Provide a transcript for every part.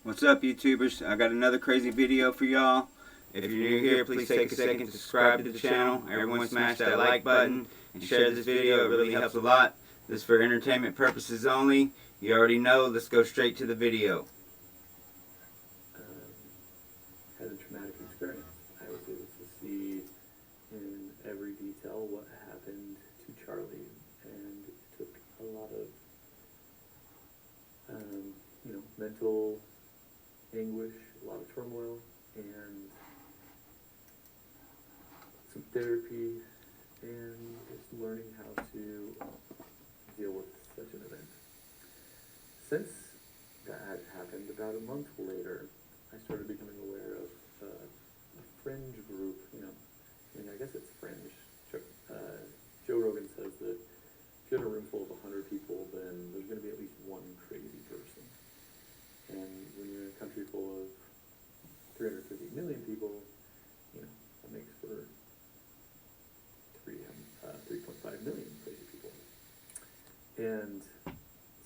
What's up, YouTubers? I got another crazy video for y'all. If you're new here, please take a second to subscribe to the channel. Everyone smash that like button and share this video. It really helps a lot. This is for entertainment purposes only. You already know. Let's go straight to the video. Had a traumatic experience. I was able to see in every detail what happened to Charlie, and it took a lot of mental anguish, a lot of turmoil, and some therapy, and just learning how to deal with such an event. Since that had happened, about a month later, I started becoming aware of a fringe group, I guess it's fringe. Joe Rogan says that if you're in a room full of 100 people, then there's going to be at least one crazy person. And when you're in a country full of 350 million people, that makes for 3.5 million crazy people. And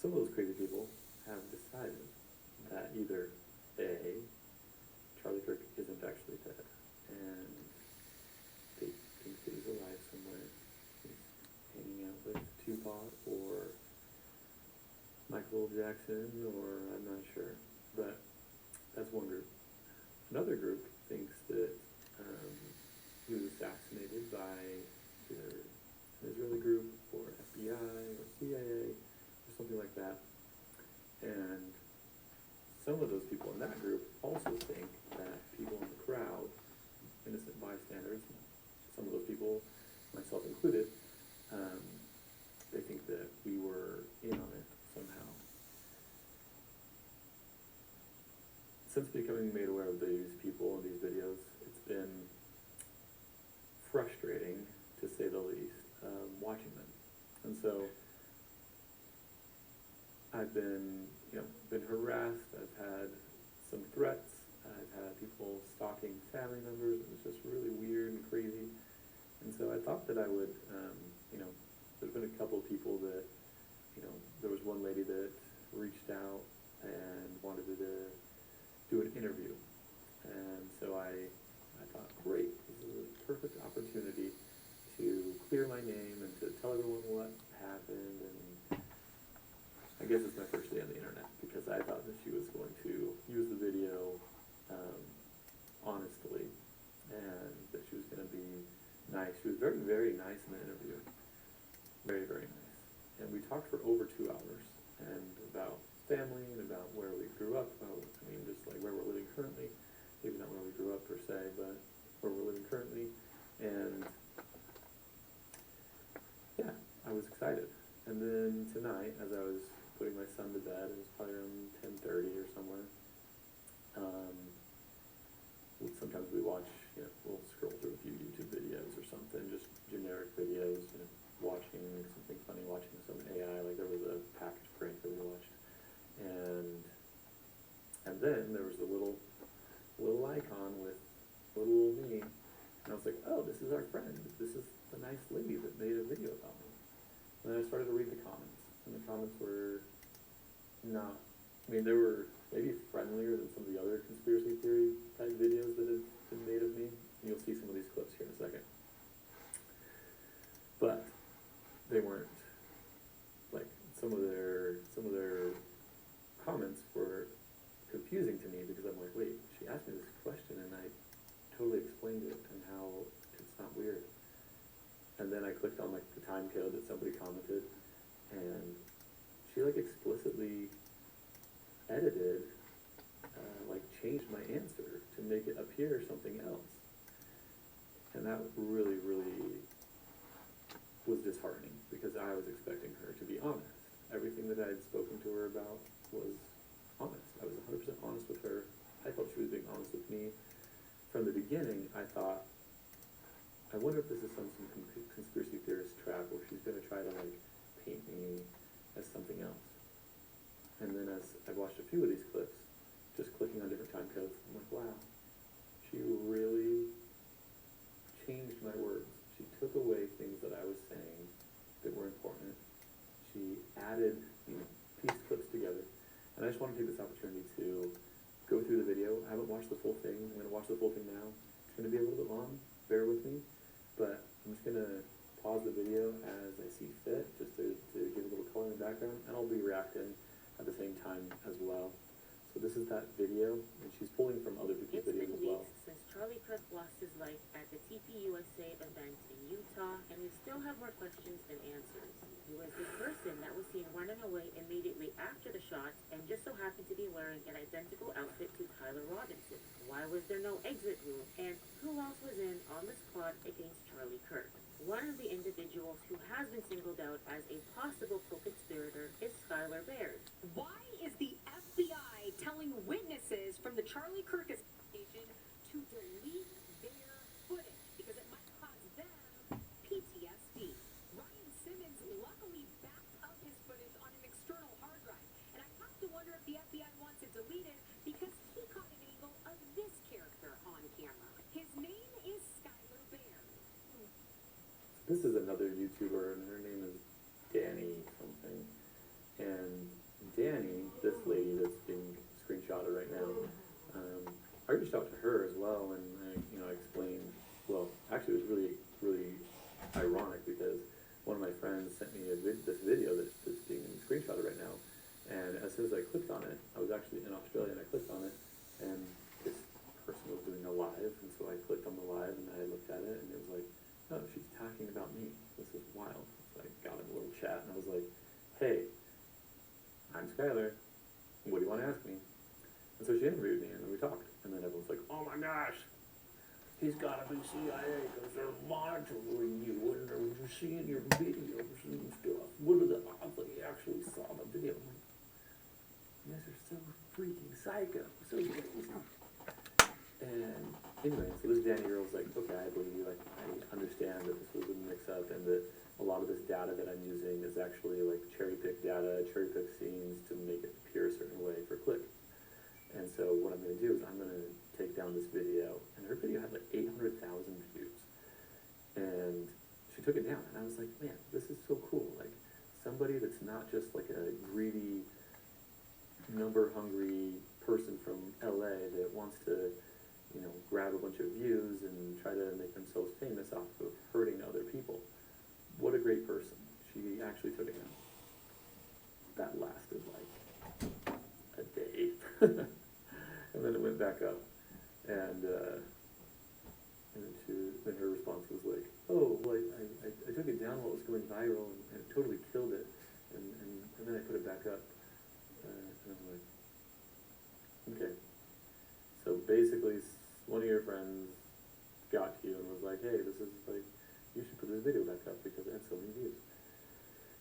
some of those crazy people have decided that either A, Charlie Kirk isn't actually dead, and they think that he's alive somewhere. He's hanging out with Tupac or Michael Jackson, or I'm not sure. But that's one group. Another group thinks that he was assassinated by either an Israeli group or FBI or CIA or something like that. And some of those people in that group also think that people in the crowd, innocent bystanders, some of those people, myself included, they think that we were in on it somehow. Since becoming made aware of these people and these videos, it's been frustrating, to say the least, watching them. And so I've been harassed. I've had some threats. I've had people stalking family members. It was just really weird and crazy. And so I thought that I would, there's been a couple of people that, there was one lady that reached out and wanted to do an interview. And so I thought, great, this is a perfect opportunity to clear my name and to tell everyone what happened. And I guess it's my first day on the internet, because I thought that she was going to use the video honestly, and that she was going to be nice. She was very, very nice in the interview. Very, very nice. And we talked for over 2 hours, and about family, and about where we grew up, just like where we're living currently. Maybe not where we grew up per se, but where we're living currently. And yeah, I was excited. And then tonight, as I was putting my son to bed, it was probably around 10:30 or somewhere. Sometimes we watch, we'll scroll through a few YouTube videos or something, just generic videos, watching something funny, watching some AI, like there was a package prank that we watched. And then there was a little icon with little old me, and I was like, oh, this is our friend. This is the nice lady that made a video about me. And then I started to read the comments, and the comments were not, they were maybe friendlier than some of the other conspiracy theory type videos that have been made of me. And you'll see some of these clips here in a second. But they weren't, like, some of their comments were confusing to me, because I'm like, wait, she asked me this question and I totally explained it and how it's not weird. And then I clicked on like the time code that somebody commented, and she like explicitly edited, changed my answer to make it appear something else. And that really, really was disheartening, because I was expecting her to be honest. Everything that I had spoken to her about was honest. I was 100% honest with her. I felt she was being honest with me. From the beginning, I thought, I wonder if this is some conspiracy theorist trap where she's going to try to paint me as something else. And then as I watched a few of these clips, just clicking on different time codes, I'm like, wow, she really changed my words. She took away things that I was saying that were important. She added, pieced clips together. And I just want to take this opportunity to watch the full thing. I'm gonna watch the full thing now. It's gonna be a little bit long, bear with me, but I'm just gonna pause the video as I see fit, just to give a little color in the background, and I'll be reacting at the same time as well. So this is that video, and she's pulling from other people's videos as well. It's been weeks since Charlie Kirk lost his life at the TPUSA event in Utah, and we still have more questions than answers. Who was this person that was seen running away immediately after the shot and just so happened to be wearing an identical outfit to Tyler Robinson? Why was there no exit room? And who else was in on the squad against Charlie Kirk? One of the individuals who has been singled out as a possible co-conspirator is Skyler Baird. Why is the FBI telling witnesses from the Charlie Kirk assassination to delete their footage? Because it might cause them PTSD. Ryan Simmons luckily backed up his footage on an external hard drive. And I have to wonder if the FBI wants it deleted because he caught an angle of this character on camera. His name is Skyler Baird. This is another YouTuber, and her name is Danny something. And Danny, this lady that's being screenshotted right now, I reached out to her as well, and I explained. Well, actually, it was really ironic because one of my friends sent me this video that's being screenshotted right now, and as soon as I clicked on it, I was actually in Australia, and I clicked on it, and this person was doing a live, and so I clicked on the live, and I looked at it, and it was like, oh, she's talking about me. This is wild. So I got in a little chat, and I was like, hey, I'm Skyler. What do you want to ask me? And so she interviewed me, and then we talked. And then everyone's like, oh my gosh, he's got to be CIA because they're monitoring you. And they're just seeing your videos and stuff. What are the odds that he actually saw the video? I'm like, you guys are so freaking psycho. So crazy. And anyway, so this Danny girl was like, okay, I believe you. Like, I understand that this was a mix-up and that a lot of this data that I'm using is actually like cherry-picked data, cherry-picked scenes to make it appear a certain way for click. And so what I'm going to do is I'm going to take down this video, and her video had like 800,000 views. And she took it down, and I was like, man, this is so cool. Like, somebody that's not just like a greedy, number-hungry person from LA that wants to, grab a bunch of views and try to make themselves famous off of hurting other people. What a great person. She actually took it down. That lasted like a day. And then it went back up. And then her response was like, oh, well, I took it down while it was going viral and it totally killed it. And then I put it back up. And I'm like, okay. So basically, one of your friends got to you and was like, hey, this is like, you should put this video back up because it had so many views.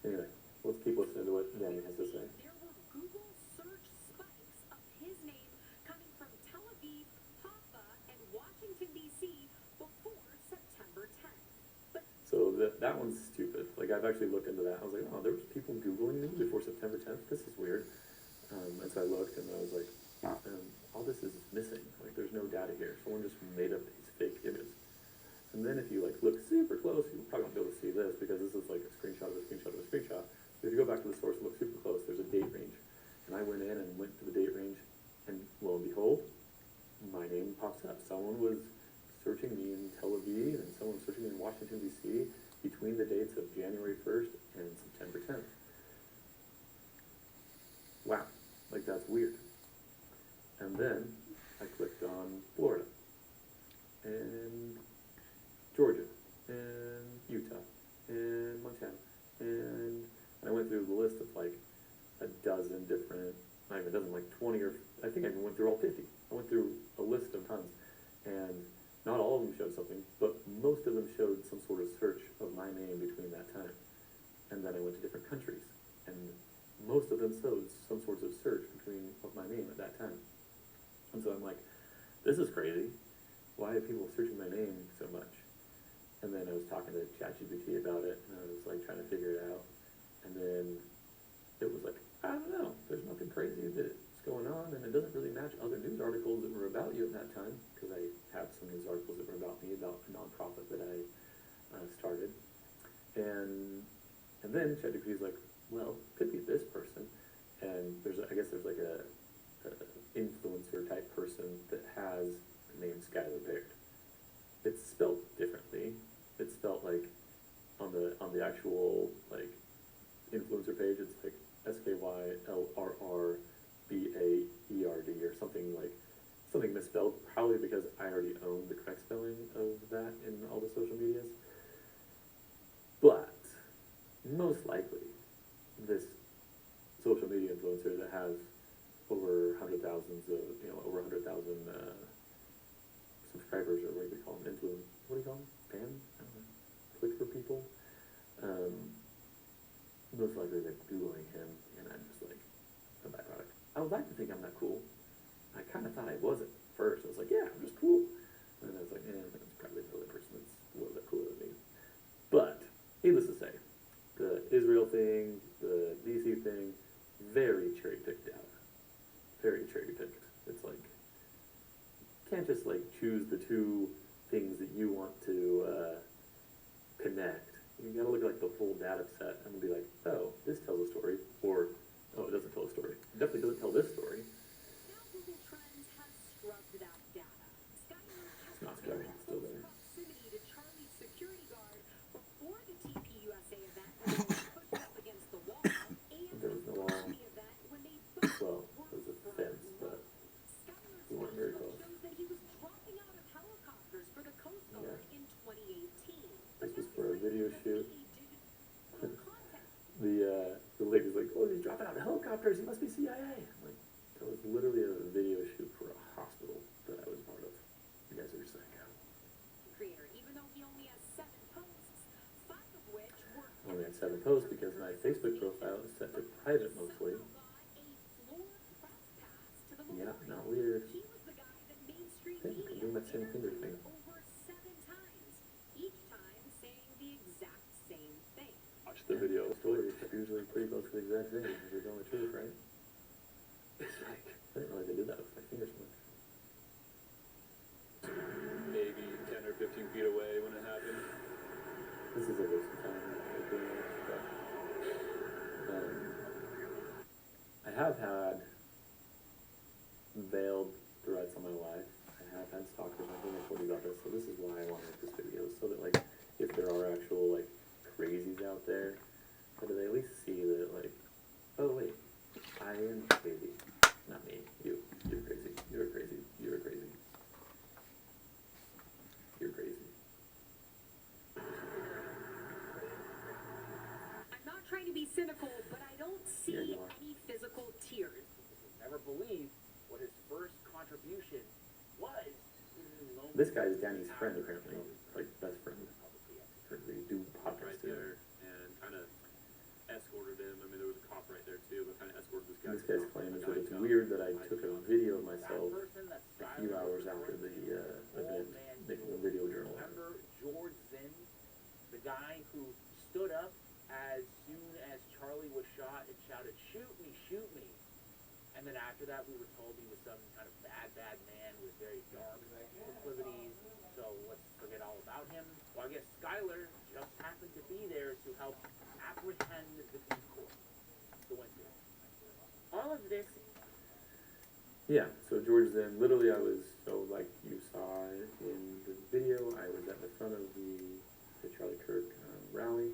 Anyway, let's keep listening to what Danny has to say. There were Google search spikes of his name coming from Tel Aviv, Haifa, and Washington, D.C. before September 10th. But so that one's stupid. Like, I've actually looked into that. I was like, oh, there was people Googling me before September 10th? This is weird. And so I looked, and I was like, all this is missing. Like, there's no data here. Someone just made up these fake images. And then if you like look super close, you probably won't be able to see this because this is like a screenshot of a screenshot of a screenshot. But if you go back to the source and look super close, there's a date range. And I went in and went to the date range, and lo and behold, my name pops up. Someone was searching me in Tel Aviv, and someone was searching me in Washington, D.C. between the dates of January 1st and September 10th. Wow, like that's weird. And then I clicked on Florida, and Georgia, and Utah, and Montana, and I went through the list of like a dozen different, not even a dozen, like 20 or, I think I even went through all 50. I went through a list of tons, and not all of them showed something, but most of them showed some sort of search of my name between that time. And then I went to different countries, and most of them showed some sorts of search of my name at that time. And so I'm like, this is crazy. Why are people searching my name so much? And then I was talking to ChatGPT about it, and I was like trying to figure it out. And then it was like, I don't know, there's nothing crazy that's going on, and it doesn't really match other news articles that were about you at that time, because I had some news articles that were about me, about a nonprofit that I started. And then ChatGPT is like, well, could be this person. And I guess there's like a influencer type person that has the name Skyler Baird. It's spelled differently. It's spelled like on the actual like influencer page, it's like SKYLRRBAERD or something misspelled, probably because I already own the correct spelling of that in all the social medias. But most likely, this social media influencer that has over 100,000 subscribers, or what do you call them, what do you call them, fans? I don't know. Click for people. Most likely they're Googling him, and I'm just like a byproduct. I would like to think I'm that cool. I kind of thought I was at first. I was like, yeah, I'm just cool. And then I was like, that's probably the other person that's a little bit cooler than me. But, needless to say, the Israel thing, the DC thing, very cherry-picked data. Very cherry-picked. It's like, you can't just like choose the two things that you want to connect. You gotta look at like the full data set and be like, oh, this tells a story, or oh, it doesn't tell a story. It definitely doesn't tell this story. Now Google Trends has scrubbed that data. Skyler It's not scrubbing, it's still there. proximity to Charlie's security guard before the TPUSA event when they were pushed up against the wall, and There was no wall. the event when they both Well, were there was a fence, but Skyler's we weren't very flashlight close. shows that he was dropping out of helicopters for the Coast Guard Yeah. in 2018. This was for a video shoot. He didn't contact. The lady's like, oh, he's dropping out of helicopters, he must be CIA. I'm like, that was literally a video shoot for a hospital that I was part of. You guys are psycho. Creator, even though he only has 7 posts, 5 of which were I only had 7 posts because my Facebook profile is set to private mostly. Yeah, not weird. He was the guy that mainstream Hey, I'm media doing that same finger thing. over 7 times, each time saying the exact same thing. Watch the video stories, they're usually pretty close to the exact same, because they're telling the truth, right? It's like, I didn't realize I did that with my fingers much. Maybe 10 or 15 feet away when it happened. This is a waste of time, like, doing this stuff. I have had veiled threats on my life. I have had stalkers. I think I told you about this. So this is why I want to make this video, so that like, if there are actual like crazies out there, that they at least see that like, oh wait, I am crazy, not me. You're crazy. You're crazy. You're crazy. You're crazy. I'm not trying to be cynical, but I don't see Yeah, you are. any physical tears. Never believed what his first contribution was. This guy is Danny's friend apparently, like best friend. They do Right podcasts together. there and kind of escorted him. I mean, there was a cop right there too, but kind of escorted this guy. This guy's claim is that it's weird that I took a video of myself a few hours after the event, making a video journal. Remember George Zinn, the guy who stood up as soon as Charlie was shot and shouted, "Shoot me, shoot me." And then after that, we were told he was some kind of bad man with very dark proclivities, so let's forget all about him. Well, I guess Skyler just happened to be there to help apprehend the decoy. So went through. All of this, Yeah, so George then, literally I was, so like you saw in the video, I was at the front of the Charlie Kirk rally,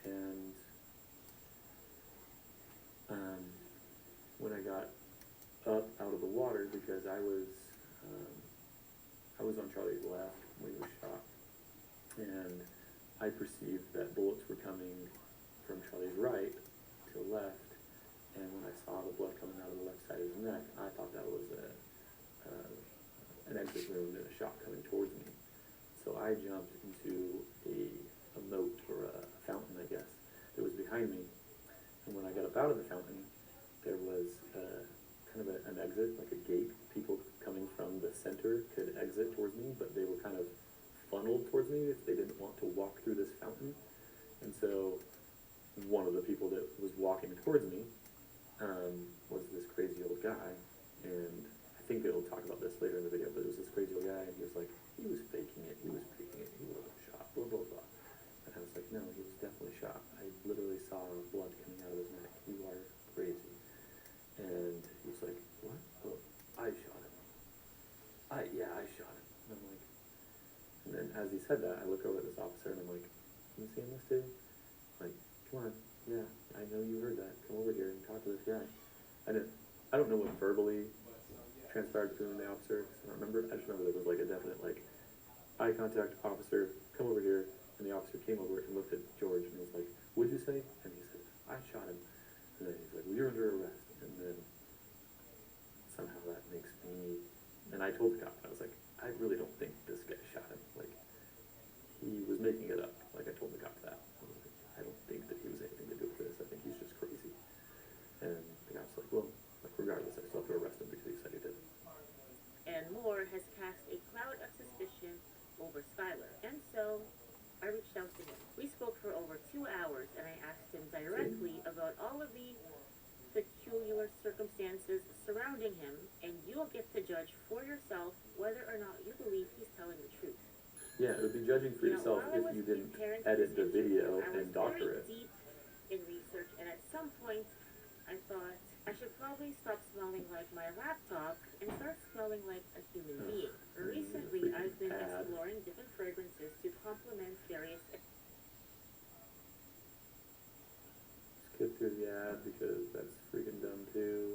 and when I got up out of the water, because I was on Charlie's left when he was shot, and I perceived that bullets were coming from Charlie's right to the left, and when I saw the blood coming out of the left side of his neck, I thought that was an exit wound and a shot coming towards me. So I jumped into a moat, or a fountain, I guess, that was behind me, and when I got up out of the fountain, there was kind of an exit, like a gate. People coming from the center could exit towards me, but they were kind of funneled towards me if they didn't want to walk through this fountain. And so one of the people that was walking towards me was this crazy old guy, and I think they'll talk about this later in the video, but it was this crazy old guy, and he was like, he was faking it, he wasn't shot, blah, blah, blah. And I was like, no, he was definitely shot. I literally saw blood coming out of his neck. You are crazy. And he was like, what? Oh, I shot him. And I'm like, and then as he said that, I look over at this officer and I'm like, you seeing this too? Like, come on, yeah, I know you heard that. Come over here and talk to this guy. I don't know what verbally transpired between the officer, because I don't remember. I just remember there was like a definite like eye contact, officer, come over here, and the officer came over and looked at George and was like, what'd you say? And he said, I shot him. And then he's like, well, you're under arrest. And then somehow that makes me, and I told the cop, I was like, I really don't think this guy shot him. Like, he was making it up. Like, I told the cop that. I was like, I don't think that he was anything to do with this. I think he's just crazy. And the cop's like, well, like, regardless, I still have to arrest him because he said he did. And Moore has cast a cloud of suspicion over Skyler. And so I reached out to him. We spoke for over 2 hours, and I asked him directly about all of the peculiar circumstances surrounding him, and you'll get to judge for yourself whether or not you believe he's telling the truth. Yeah, it would be judging for yourself if you didn't edit the video and doctor it. I was very deep in research, and at some point I thought I should probably stop smelling like my laptop and start smelling like a human being. Recently, I've been exploring different fragrances to complement various. Skip through the ad because that's freaking dumb too.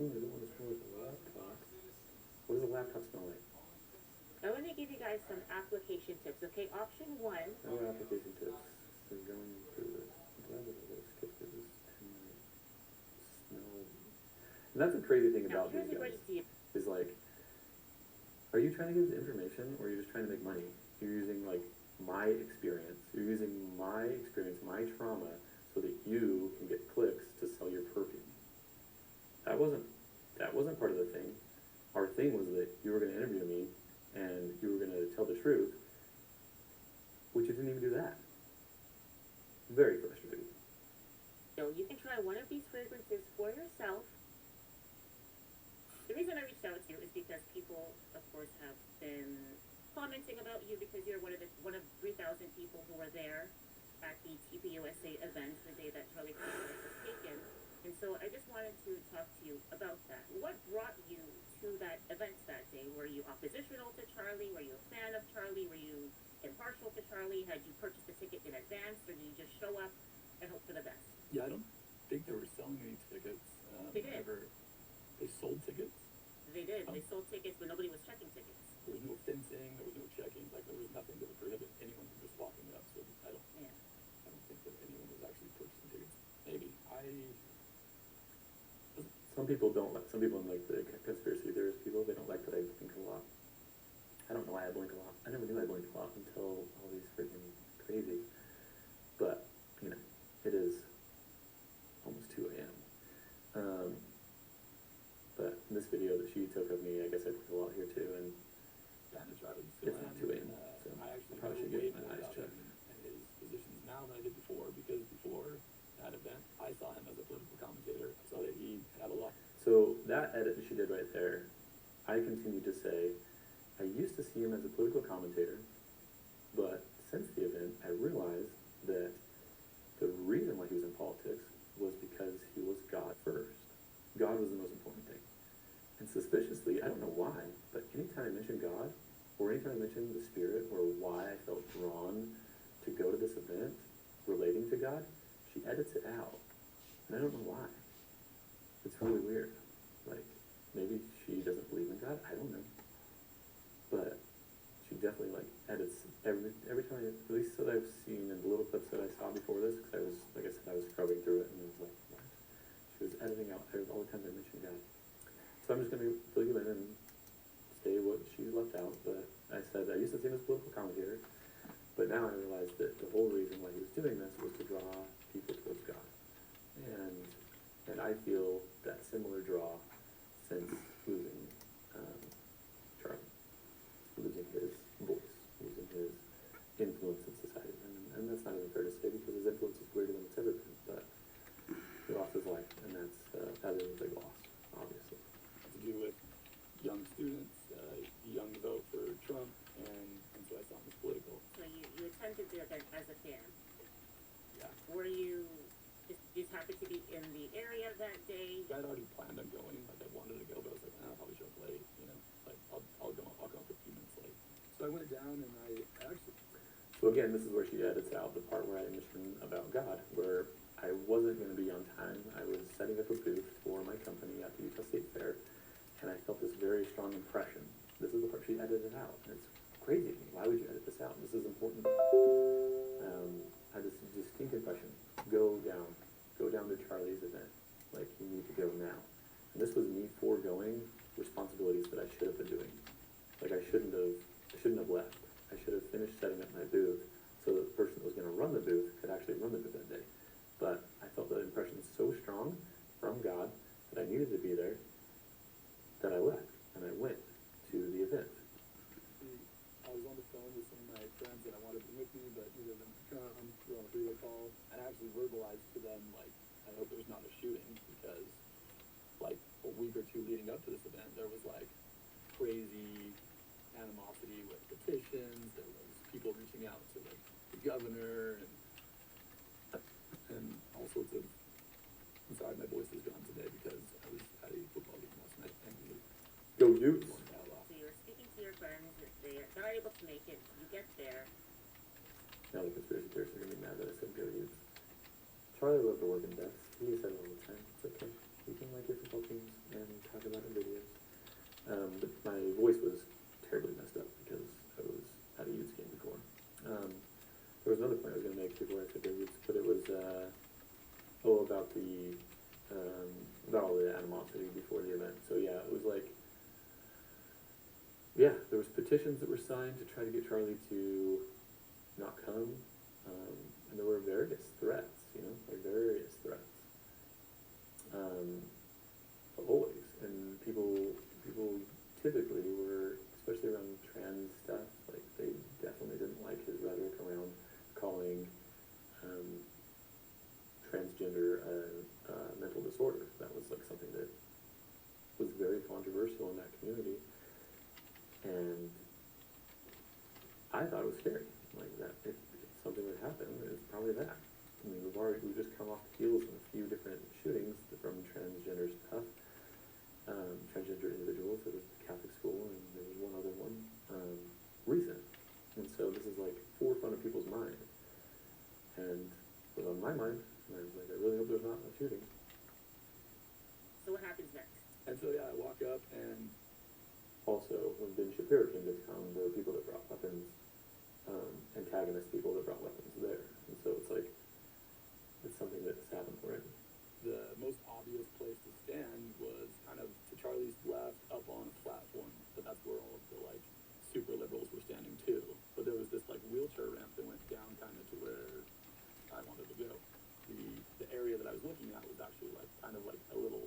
Ooh, I don't want to smell like a laptop. What does a laptop smell like? I want to give you guys some application tips, okay? Option 1. No application tips. We're going through this. I'm glad that I would have skipped through this 10-minute smell. And that's the crazy thing Now, about here's these a guys. great deal. Is like, are you trying to give us information or are you just trying to make money? You're using like my experience. You're using my experience, my trauma, so that you can get clicks to sell your perfume. That wasn't part of the thing. Our thing was that you were going to interview me and you were going to tell the truth, which you didn't even do that. Very frustrating. So you can try one of these fragrances for yourself. The reason I reached out to you is because people, of course, have been commenting about you because you're one of 3,000 people who were there at the TPUSA event the day that Charlie Kirk was taken. And so I just wanted to talk to you about that. What brought you to that event that day? Were you oppositional to Charlie? Were you a fan of Charlie? Were you impartial to Charlie? Had you purchased a ticket in advance, or did you just show up and hope for the best? Yeah, I don't think they were selling any tickets. They did. They sold tickets. They did. Oh. They sold tickets, but nobody was checking tickets. There was no fencing. There was no checking. Like, there was nothing that would prohibit anyone from just walking up. So I don't think that anyone was actually purchasing tickets. Maybe Some people don't like, some people like the conspiracy theorist people, they don't like that I blink a lot. I don't know why I blink a lot. I never knew I blinked a lot until all these freaking crazies. But, you know, it is almost 2 a.m. But in this video that she took of me, I guess I blinked a lot here too, and it's not 2 a.m. So I actually probably should know way get my more eyes about checked. him and his positions now than I did before, because before that event, I saw him as a political commentator. I saw that he had a lot. So that edit that she did right there, I continue to say, I used to see him as a political commentator, but since the event, I realized that the reason why he was in politics was because he was God first. God was the most important thing. And suspiciously, I don't know why, but anytime I mention God, or anytime I mention the Spirit, or why I felt drawn to go to this event relating to God, she edits it out. And I don't know why. It's really weird. Like, maybe she doesn't believe in God, I don't know. But she definitely, like, edits every time, at least that I've seen in the little clips that I saw before this, because I was, like I said, I was scrubbing through it, and I was like, what? She was editing out all the times I mentioned God. So I'm just going to fill you in and say what she left out, but I said I used to see him as a political commentator, but now I realized that the whole reason why he was doing this was to draw people towards God. And I feel that similar draw since losing Charlie, losing his voice, losing his influence in society. And that's not even fair to say because his influence is greater than it's ever been, but he lost his life, and that is a big loss, obviously. To do with young students, young vote for Trump, and so I saw him as political. So you attended the event as a fan. Yeah. Were you just happened to be in the area that day? I'd already planned on going, like I wanted to go, but I was like, I probably show up late, you know, like I'll go I went down and I actually, So again, this is where she edits out the part where I mentioned about God, where I wasn't going to be on time. I was setting up a booth for my company at the Utah State Fair, and I felt this very strong impression. This is the part she edited out, and it's crazy to me. Why would you edit this out? This is important. I had this distinct impression. Go down to Charlie's event. Like, you need to go now. And this was me foregoing responsibilities that I should have been doing. Like, I shouldn't have left. I should have finished setting up my booth so that the person that was going to run the booth could actually run the booth that day. But I felt that impression so strong from God that I needed to be there that I left and I went to the event. I was on the phone with some of my friends that I wanted to be with me, but neither of them could come. We were on a video call, and I actually verbalized to them, like, I hope there's not a shooting, because, like, a week or two leading up to this event, there was, like, crazy animosity with petitions. There was people reaching out to, like, the governor, and all sorts of. I'm sorry, my voice is gone today because I was at a football game last night, and we Go Utes! So you're speaking to your friends, they're not able to make it, you get there. Now the conspiracy theorists are going to be mad that I said go Utes. Charlie loved to work in deaths. He said it all the time. It's okay. You can like your football teams and talk about it in videos. But my voice was terribly messed up because I was at a Utes game before. There was another point I was going to make before I said go Utes, but it was, about all the animosity before the event. So yeah, it was like, yeah, there was petitions that were signed to try to get Charlie to not come, and there were various threats, like various threats. Always, and people typically were, especially around trans stuff, like they definitely didn't like his rhetoric around calling transgender mental disorder. That was like something that was very controversial in that community, and I thought it was scary. Like that, if something would happen, it's probably that. I mean, we've just come off the heels of a few different shootings from transgender stuff, transgender individuals. There was the Catholic school, and there was one other one recent. And so this is like forefront of people's mind, and it was on my mind. And I was like, I really hope there's not a shooting. So what happens next? and so yeah, I walk up and Also, when Ben Shapiro came to town, there were people that brought weapons, antagonist people that brought weapons there. And so it's like, it's something that has happened already. the most obvious place to stand was kind of to Charlie's left up on a platform, but that's where all of the like super liberals were standing too. But there was this like wheelchair ramp that went down kind of to where I wanted to go. The area that I was looking at was actually like kind of like a little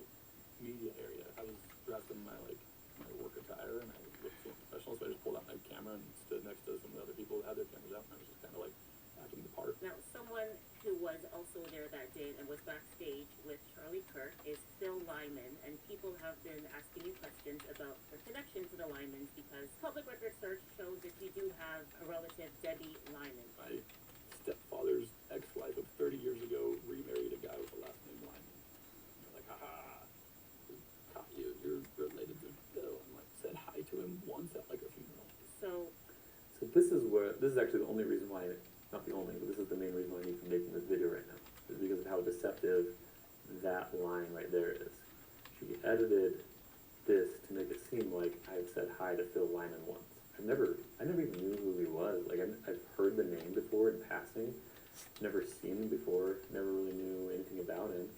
media area. I was dressed in my work attire and I looked so professional, so I just pulled out my camera and stood next to some of the other people that had their cameras out, and I was just kind of like acting the part. Now, someone who was also there that day and was backstage with Charlie Kirk is Phil Lyman, and people have been asking you questions about the connection to the Lymans because public record search shows that you do have a relative, Debbie Lyman. My stepfather's ex-wife of 30 years ago remarried a guy with the last name Lyman. They're like, haha, caught you, you're related to Bill, and like said hi to him once at like a funeral. So, So this is actually the only reason why, not the only, but this is the main reason why I need to make this video right now, is because of how deceptive that line right there is. She edited this to make it seem like I had said hi to Phil Lyman once. I never even knew who he was. Like I've heard the name before in passing, never seen him before, never really knew anything about him.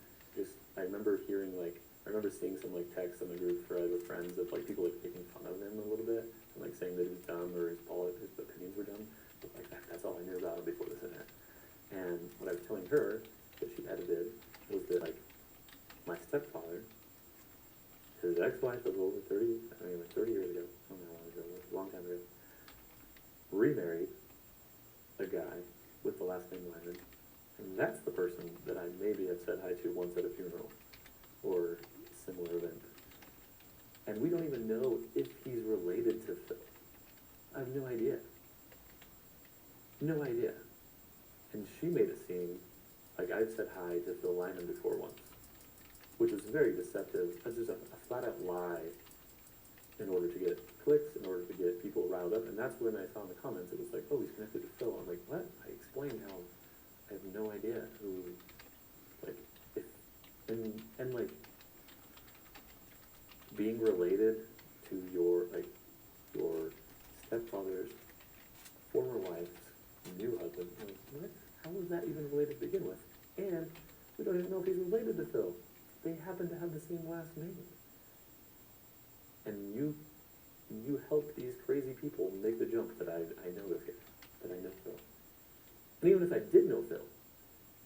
I remember seeing some like text on the group thread with friends of like people like making fun of him a little bit and like saying that he was dumb or his opinions were dumb. But like that's all I knew about him before this event. And what I was telling her that she edited was that like my stepfather, his ex-wife of over 30 years ago, I don't know how long ago, it was a long time ago, remarried a guy with the last name Lyman. And that's the person that I maybe have said hi to once at a funeral or similar event. And we don't even know if he's related to Phil. I have no idea. No idea. And she made it seem like I'd said hi to Phil Lyman before once, which is very deceptive. That's just a flat-out lie in order to get clicks, in order to get people riled up. And that's when I saw in the comments, it was like, oh, he's connected to Phil. I'm like, what? I explained how I have no idea who, like, if, and like, being related to your, like, your stepfather's former wife's new husband. I'm like, what? How was that even related to begin with? And we don't even know if he's related to Phil. They happen to have the same last name. And you help these crazy people make the jump that I know this guy, that I know Phil. And even if I did know Phil,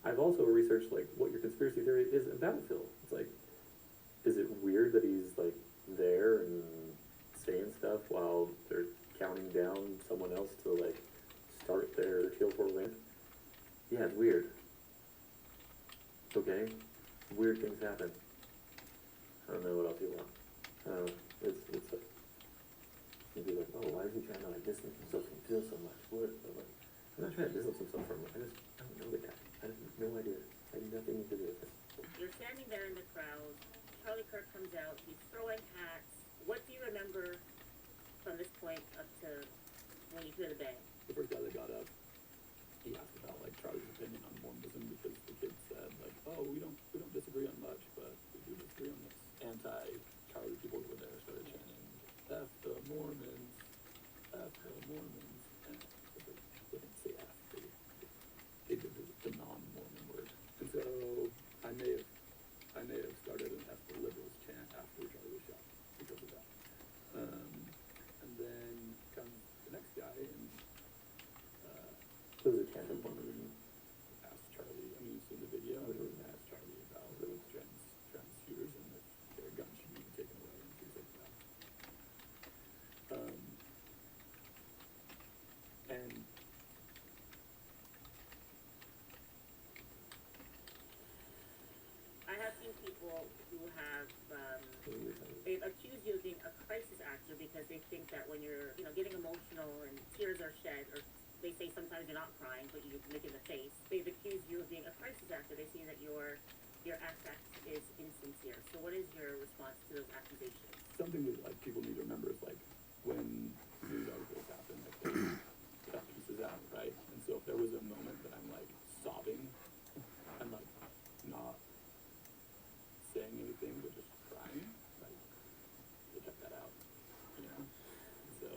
I've also researched like what your conspiracy theory is about Phil. It's like, is it weird that he's like there and saying stuff while they're counting down someone else to like start their Teal 4 win? Yeah, it's weird. Okay, weird things happen. I don't know what else you want. It's like, you'd be like, oh, why is he trying to like distance himself from Phil so much? What? But, like, I'm not trying to distance himself from him. I don't know the guy. I have no idea. I have nothing to do with it. You're standing there in the crowd. Charlie Kirk comes out. He's throwing hats. What do you remember from this point up to when you hear the bang? The first guy that got up, he asked about like Charlie's opinion on Mormonism because the kid said like, oh, we don't disagree on much, but we do disagree on this. Anti-Charlie people who were there started chanting, F the Mormons, F the Mormons, and they didn't say F, they did the non-Mormon word. And so I may have started an F the liberals chant after Charlie was shot because of that. And then comes the next guy and So there's a chance of Mormonism. asked Charlie, I mean, you've seen the video, and asked Charlie about trans shooters and if their guns should be taken away and things like that. And I have seen people who have, they've accused you of being a crisis actor because they think that when you're, getting emotional and tears are shed, or they say sometimes you're not crying, but you make it in the face. They've accused you of being a crisis actor. They say that your affect is insincere. So what is your response to those accusations? something that like people need to remember is like when news articles happen, like they cut pieces out, right? And so if there was a moment that I'm like sobbing and like not saying anything but just crying, like they cut that out, you know? So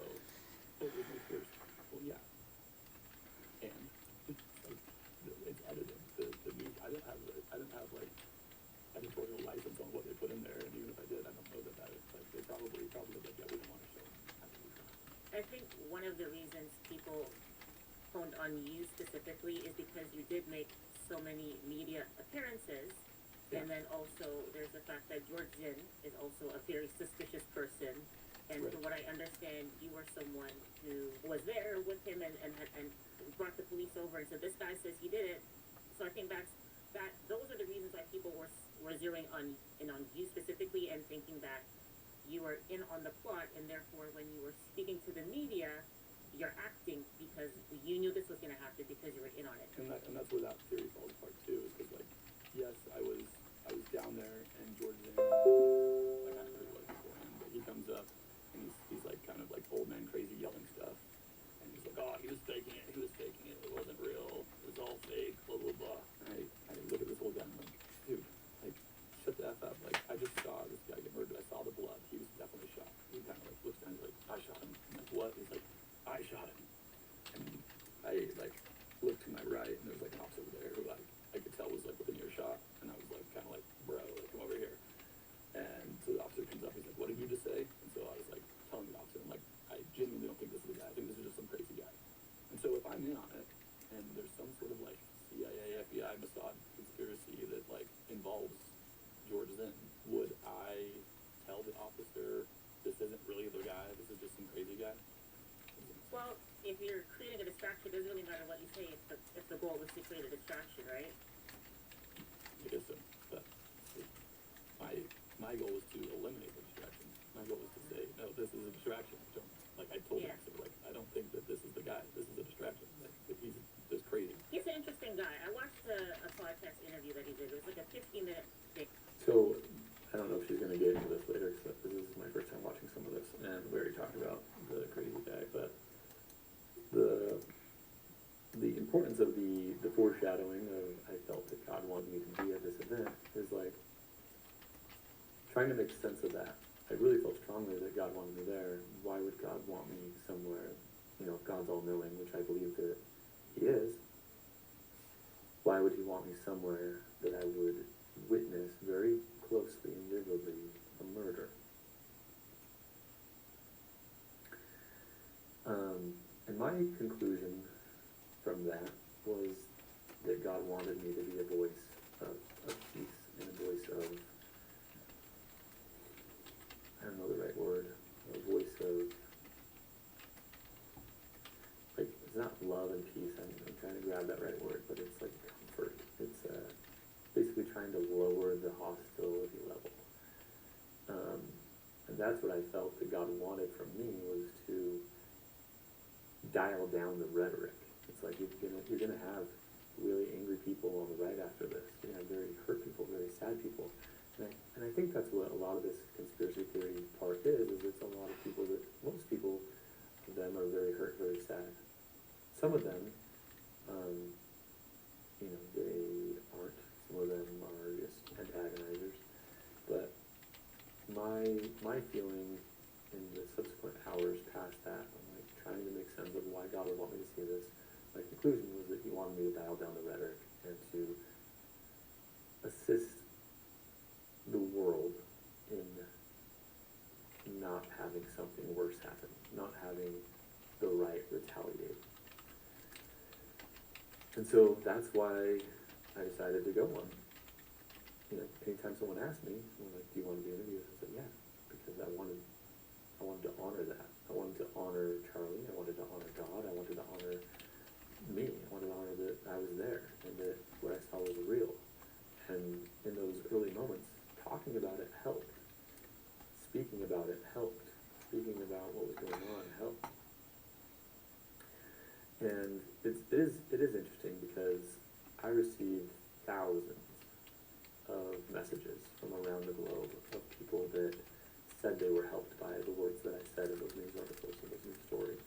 it was my first, well, yeah. And it's like it's edited. The news, I didn't have like editorial license on what they put in there, and even if I did, I don't know that it's like they probably like, yeah, we don't want to show them. I think one of the reasons people honed on you specifically is because you did make so many media appearances, Yeah. and then also there's the fact that George Zinn is also a very suspicious person, and Right. from what I understand, you were someone who was there with him and brought the police over and said, this guy says he did it. So I think those are the reasons why people were zeroing on you specifically and thinking that you were in on the plot, and therefore when you were speaking to the media, you're acting because you knew this was going to happen because you were in on it. And that's where that theory falls apart too, is because like, yes, I was down there, and George Zinn, like I heard what beforehand, but he comes up and he's like kind of like old man crazy yelling stuff, and he's like, oh, he was faking it, it wasn't real, it was all fake, blah blah blah. And I look at this old guy and I'm like, dude, like shut the F up, like I just saw this guy get murdered, I saw the blood, he was definitely shot. He kind of like looks down, he's like, I shot him. I'm like, what? He's like, I shot him. And I like looked to my right, and there was like an officer over there who like I could tell was like within earshot, and I was like kind of like, bro, like come over here. And so the officer comes up, he's like, what did you just say? And so I was like telling the officer, I'm like, I genuinely don't think this is the guy. I think this is just some crazy guy. And so if I'm in on it, and there's some sort of like CIA, FBI, Mossad conspiracy that like involves George Zinn, would I tell the officer this isn't really the guy, this is just some crazy guy? Well, if you're creating a distraction, it doesn't really matter what you say if the goal was to create a distraction, right? I guess so, but my goal was to eliminate the distraction. My goal was to say, no, this is a distraction. Don't, like I told Yeah. him, so like I don't think that this is the guy. This is a distraction. Like that he's just crazy. He's an interesting guy. I watched a podcast interview that he did. It was like a 15-minute thing. So, I don't know if she's going to get into this later, because this is my first time watching some of this, and trying to make sense of that. I really felt strongly that God wanted me there. Why would God want me somewhere? You know, if God's all-knowing, which I believe that he is. Why would he want me somewhere that I would witness very closely and vividly a murder? And my conclusion from that was that God wanted me to be a voice of peace and a voice of, I don't know the right word, a voice of, like, it's not love and peace, I'm trying to grab that right word, but it's like comfort. It's basically trying to lower the hostility level. And that's what I felt that God wanted from me, was to dial down the rhetoric. It's like you're gonna have really angry people on the right after this. You're gonna have very hurt people, very sad people. And I think that's what a lot of this conspiracy theory part is it's a lot of people that, most people of them are very hurt, very sad. Some of them, you know, they aren't. Some of them are just antagonizers. But my feeling in the subsequent hours past that, I'm like trying to make sense of why God would want me to see this. My conclusion was that he wanted me to dial down the rhetoric and to assist the world in not having something worse happen, not having the right retaliate. And so that's why I decided to go on. You know, anytime someone asked me, like, do you want to be interviewed? I said, yeah, because I wanted to honor that. I wanted to honor Charlie. I wanted to honor God. I wanted to honor me. I wanted to honor that I was there and that what I saw was real. And in those early moments, talking about it helped. Speaking about it helped. Speaking about what was going on helped. And it is interesting because I received thousands of messages from around the globe of people that said they were helped by the words that I said in those news articles and those news stories.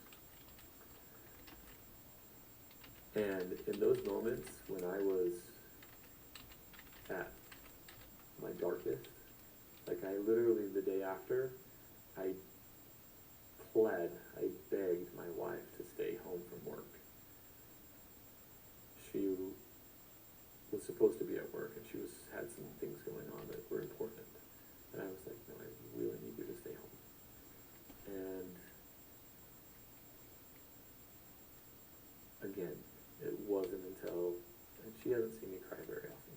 And in those moments when I was at my darkest, like I literally the day after, I begged my wife to stay home from work. She was supposed to be at work and she had some things going on that were important. And I was like, no, I really need you to stay home. And again, it wasn't until, and she hasn't seen me cry very often,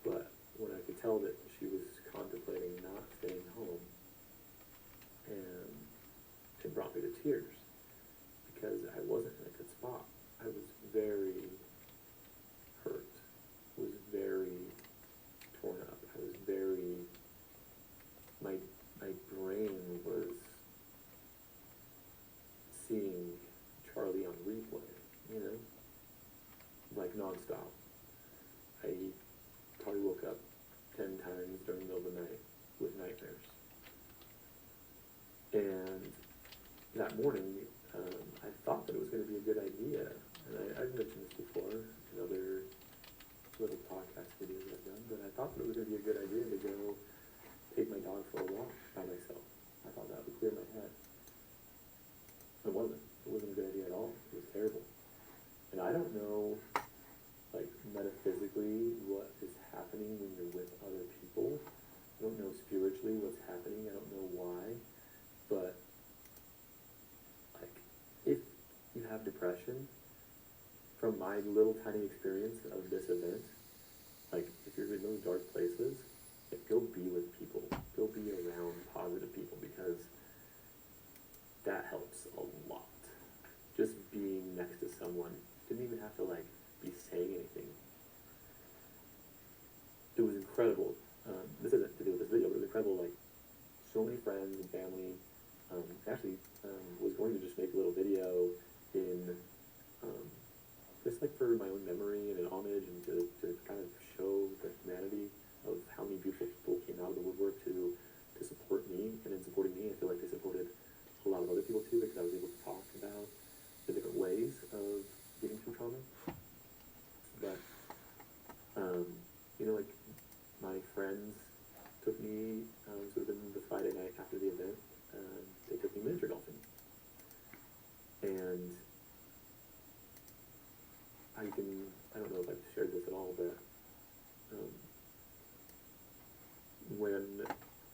but when I could tell that she was contemplating not staying home, and it brought me to tears, because I wasn't in a good spot. I was very hurt, was very torn up, I was very, my brain was seeing Charlie on replay, you know, like nonstop. I probably woke up 10 times during the middle of the night with nightmares. And that morning, I thought that it was going to be a good idea, and I've mentioned this before in other little podcast videos I've done, but I thought that it was going to be a good idea to go take my dog for a walk by myself. I thought that would clear my head. It wasn't. It wasn't a good idea at all. It was terrible. And I don't know, like, metaphysically what is happening when you're with other people. I don't know spiritually what's happening. I don't know why. But, like, if you have depression, from my little tiny experience of this event, like, if you're in those dark places, go be with people. Go be around positive people, because that helps a lot. Just being next to someone, didn't even have to, like, be saying anything. It was incredible. This isn't to do with this video, but it was incredible, like, so many friends and family. Actually, was going to just make a little video in, just like for my own memory and an homage, and to kind of show the humanity of how many beautiful people came out of the woodwork to support me, and in supporting me, I feel like they supported a lot of other people too, because I was able to talk about the different ways of getting through trauma. But, you know, like, my friends took me I don't know if I've shared this at all, but when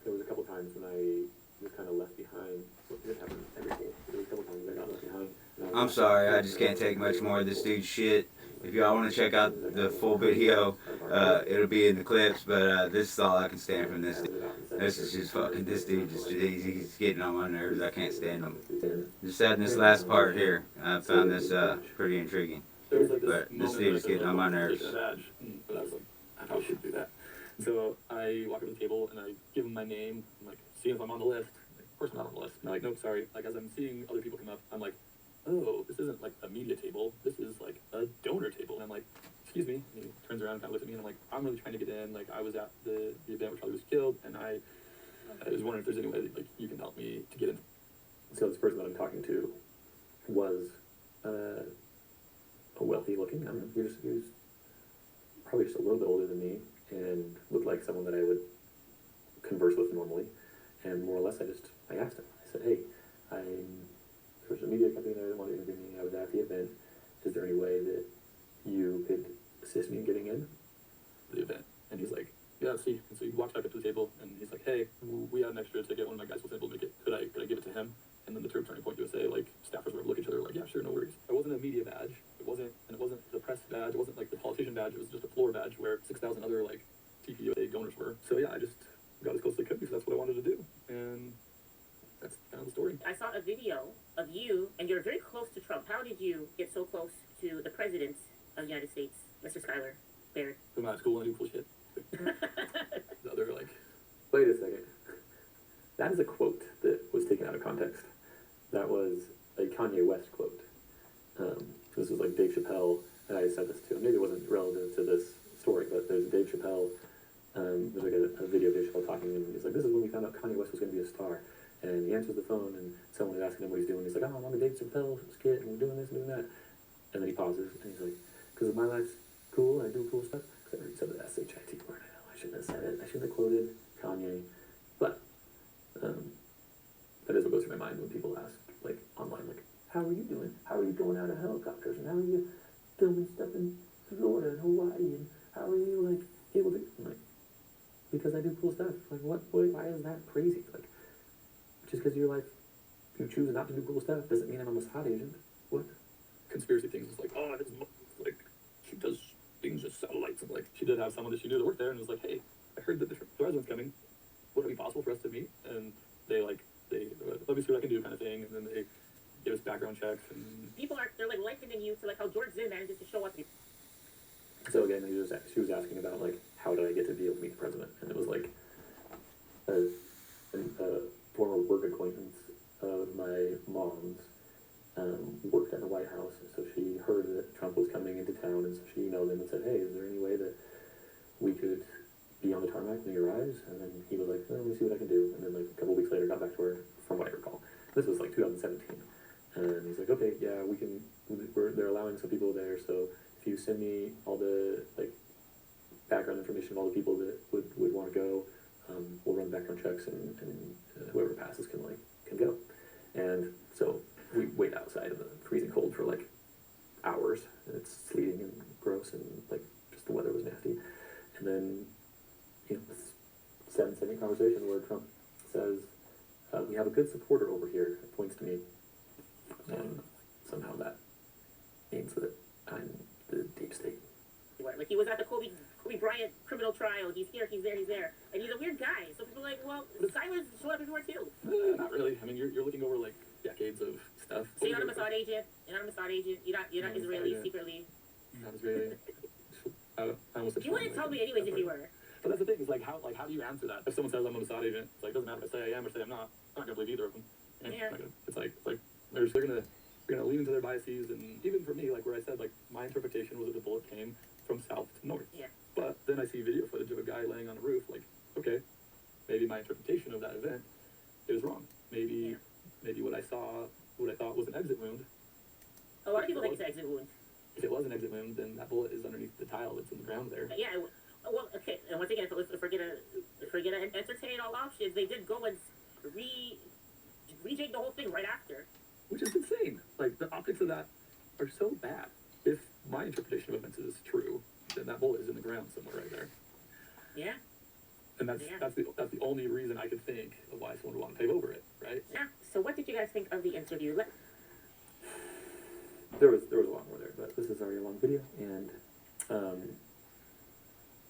there was a couple times when I was kind of left behind. Well, it didn't happen every day. There was a couple times I got left behind. I'm sorry, I just can't take much more of this dude's shit. If y'all want to check out the full video, it'll be in the clips, but this is all I can stand from this. This is just fucking, this dude, he's getting on my nerves. I can't stand him. Just adding this last part here, I found this pretty intriguing. But this dude is getting on my nerves. And I was like, I should do that. So I walk up to the table and I give him my name. I'm like, see if I'm on the list. Like, of course I'm not on the list. And I'm like, nope, sorry. Like, as I'm seeing other people come up, I'm like, oh, this isn't like a media table. This is like a donor table. And I'm like, excuse me. And he turns around and kind of looks at me and I'm like, I'm really trying to get in. Like, I was at the event where Charlie was killed and I was wondering if there's any way that, like, you can help me to get in. So this person that I'm talking to was a wealthy looking, he was probably just a little bit older than me and looked like someone that I would converse with normally. And more or less, I asked him, I said, hey, there's a media company there that wanted to interview me. I was at the event. Is there any way that you could assist me in getting in The event. And he's like, yeah, see. And so he walks back up to the table and he's like, hey, we had an extra ticket. One of my guys wasn't able to make it. Could I give it to him? And then the turning point to say, like, staffers would look at each other like, yeah, sure, no worries. It wasn't a media badge. It wasn't the press badge. It wasn't like the politician badge. It was just a floor badge where 6,000 other like TPUSA donors were. So yeah, I just got as close as I could because that's what I wanted to do. And that's kind of the story. I saw a video of you, and you're very close to Trump. How did you get so close to the president of the United States, Mr. Skyler Baird? I'm out of school and I do cool shit. The other, like, Wait a second. That is a quote that was taken out of context. That was a Kanye West quote. This was like Dave Chappelle, and I said this to him. Maybe it wasn't relative to this story, but there's Dave Chappelle. There's like a video of Dave Chappelle talking, and he's like, "This is when we found out Kanye West was going to be a star." And he answers the phone, and someone is asking him what he's doing. He's like, "Oh, I'm on the Dave Chappelle skit, and we're doing this and doing that." And then he pauses, and he's like, "Because my life's cool, I do cool stuff." Because I already said the S-H-I-T word. I know I shouldn't have said it. I shouldn't have quoted Kanye. But that is what goes through my mind when people ask, like, online, like, how are you doing? How are you going out of helicopters? And how are you filming stuff in Florida and Hawaii? And how are you, like, able to... I'm like, because I do cool stuff. Like, why is that crazy? Like, just because you're like, you choose not to do cool stuff doesn't mean I'm a Mossad agent. What? conspiracy things. It's like, oh, his mom, like, she does things with satellites. And, like, she did have someone that she knew that worked there and was like, hey, I heard that the president's coming. Would it be possible for us to meet? And they let me see what I can do kind of thing. And then they give us background checks. And People they're like likening you to like how George Zinn manages to show up. So again, she was asking about, like, how did I get to be able to meet the president? And it was like a former work acquaintance of my mom's worked at the White House, and so she heard that Trump was coming into town, and so she emailed him and said, hey, is there any way that we could be on the tarmac near your eyes? And then he was like, oh, let me see what I can do. And then, like, a couple weeks later, got back to her, from what I recall. This was like 2017. And he's like, okay, yeah, they're allowing some people there, so if you send me all the, like, background information of all the people that would want to go, we'll run background checks, and whoever passes can go. And so we wait outside in the freezing cold for, like, hours, and it's sleeting and gross, and, like, just the weather was nasty. And then, you know, this 7-second conversation where Trump says, we have a good supporter over here, it points to me, and somehow that means that I'm the deep state. Like, he was at the Kobe Bryant criminal trial. He's here, he's there, and he's a weird guy. So people are like, well, Skyler's showing up everywhere too. not really. I mean, you're looking over, like, decades of stuff. So you're not a Mossad agent. You're not a Mossad agent. You're not Israeli secretly. Not Israeli. I almost said You wouldn't tell me anyways if you were. But that's the thing, is like, how do you answer that? If someone says I'm a Mossad agent, it's like, it doesn't matter if I say I am or say I'm not. I'm not gonna believe either of them. Yeah. It's like they're gonna lean into their biases, and even for me, like, where I said, like, my interpretation was that the bullet came from south to north. Yeah. But then I see video footage of a guy laying on a roof, like, okay, maybe my interpretation of that event is wrong. Maybe what I thought was an exit wound. A lot of people think it's an exit wound. If it was an exit wound, then that bullet is underneath the tile that's in the ground there. Yeah. Well, okay. And once again, if we're gonna entertain all options, they did go and rejig the whole thing right after. Which is insane. Like, the optics of that are so bad. If my interpretation of events is true, then that bullet is in the ground somewhere right there. Yeah. And that's the only reason I could think of why someone would want to pave over it, right? Yeah. So what did you guys think of the interview? There was a lot more there, but this is already a long video, and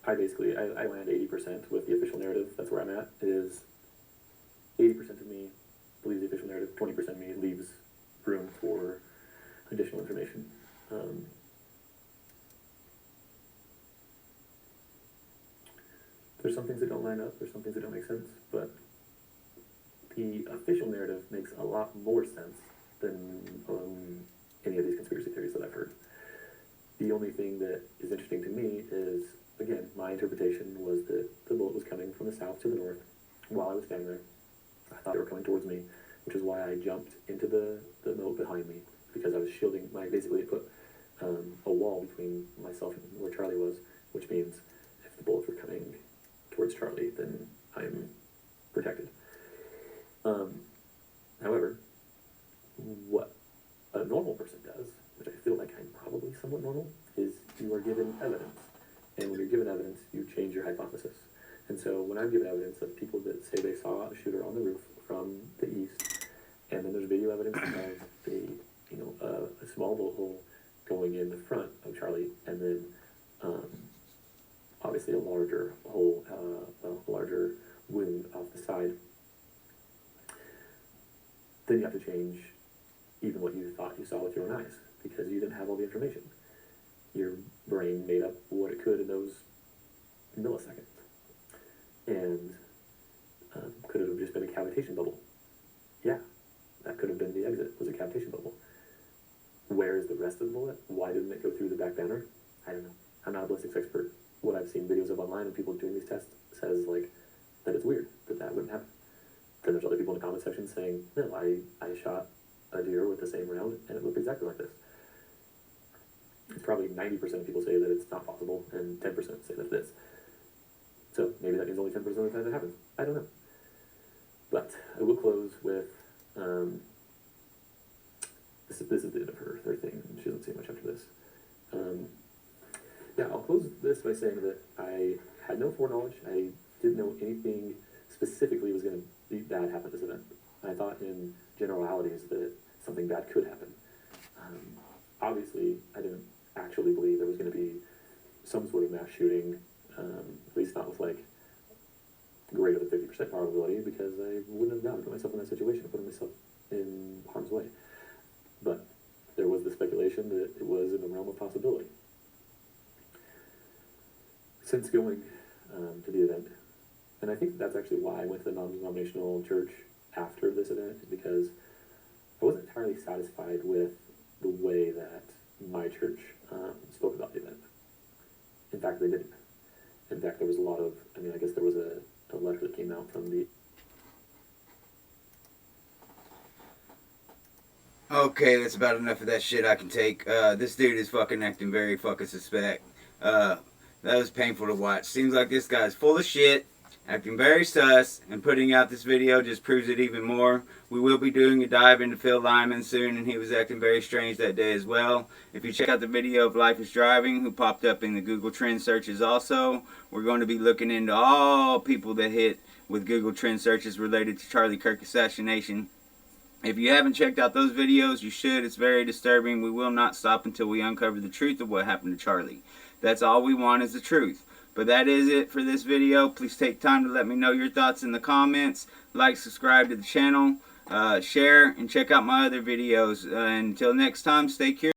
I land 80% with the official narrative. That's where I'm at. Is 80% of me believes the official narrative, 20% of me leaves room for additional information. There's some things that don't line up, there's some things that don't make sense, but the official narrative makes a lot more sense than any of these conspiracy theories that I've heard. The only thing that is interesting to me is, again, my interpretation was that the bullet was coming from the south to the north while I was standing there. I thought they were coming towards me, which is why I jumped into the moat behind me, because I was shielding basically it put a wall between myself and where Charlie was, which means if the bullets were coming towards Charlie, then I'm protected. However, what a normal person does, which I feel like I'm probably somewhat normal, is you are given evidence. And when you're given evidence, you change your hypothesis. And so when I'm given evidence of people that say they saw a shooter on the roof from the east, and then there's video evidence of a small bullet hole going in the front of Charlie, and then obviously a larger hole, a larger wound off the side, then you have to change even what you thought you saw with your own eyes, because you didn't have all the information. Your brain made up what it could in those milliseconds. And could it have just been a cavitation bubble? Yeah, that could have been the exit, was a cavitation bubble. Where is the rest of the bullet? Why didn't it go through the back banner? I don't know. I'm not a ballistics expert. What I've seen videos of online and people doing these tests says that it's weird that wouldn't happen. Then there's other people in the comment section saying, no, I shot a deer with the same round and it looked exactly like this. It's probably 90% of people say that it's not possible and 10% say that it is. So maybe that means only 10% of the time it happens. I don't know. But I will close with, this is the end of her thing. She doesn't say much after this. Yeah, I'll close this by saying that I had no foreknowledge. I didn't know anything specifically was going to be bad happen at this event. I thought in generalities that something bad could happen. Obviously, I didn't actually believe there was going to be some sort of mass shooting, at least not with greater than 50% probability, because I wouldn't have done put myself in that situation, putting myself in harm's way. But there was the speculation that it was in the realm of possibility. Since going to the event, and I think that's actually why I went to the non-denominational church after this event, because I wasn't entirely satisfied with the way that my church spoke about the event. In fact, they didn't. In fact, there was a lot of, I guess there was a letter that came out from the... Okay, that's about enough of that shit I can take. This dude is fucking acting very fucking suspect. That was painful to watch. Seems like this guy's full of shit, acting very sus, and putting out this video just proves it even more. We will be doing a dive into Phil Lyman soon, and he was acting very strange that day as well. If you check out the video of Life is Driving, who popped up in the Google Trend searches also, we're going to be looking into all people that hit with Google Trend searches related to Charlie Kirk assassination. If you haven't checked out those videos, you should. It's very disturbing. We will not stop until we uncover the truth of what happened to Charlie. That's all we want is the truth. But that is it for this video. Please take time to let me know your thoughts in the comments. Like, subscribe to the channel, share, and check out my other videos. Until next time, stay curious.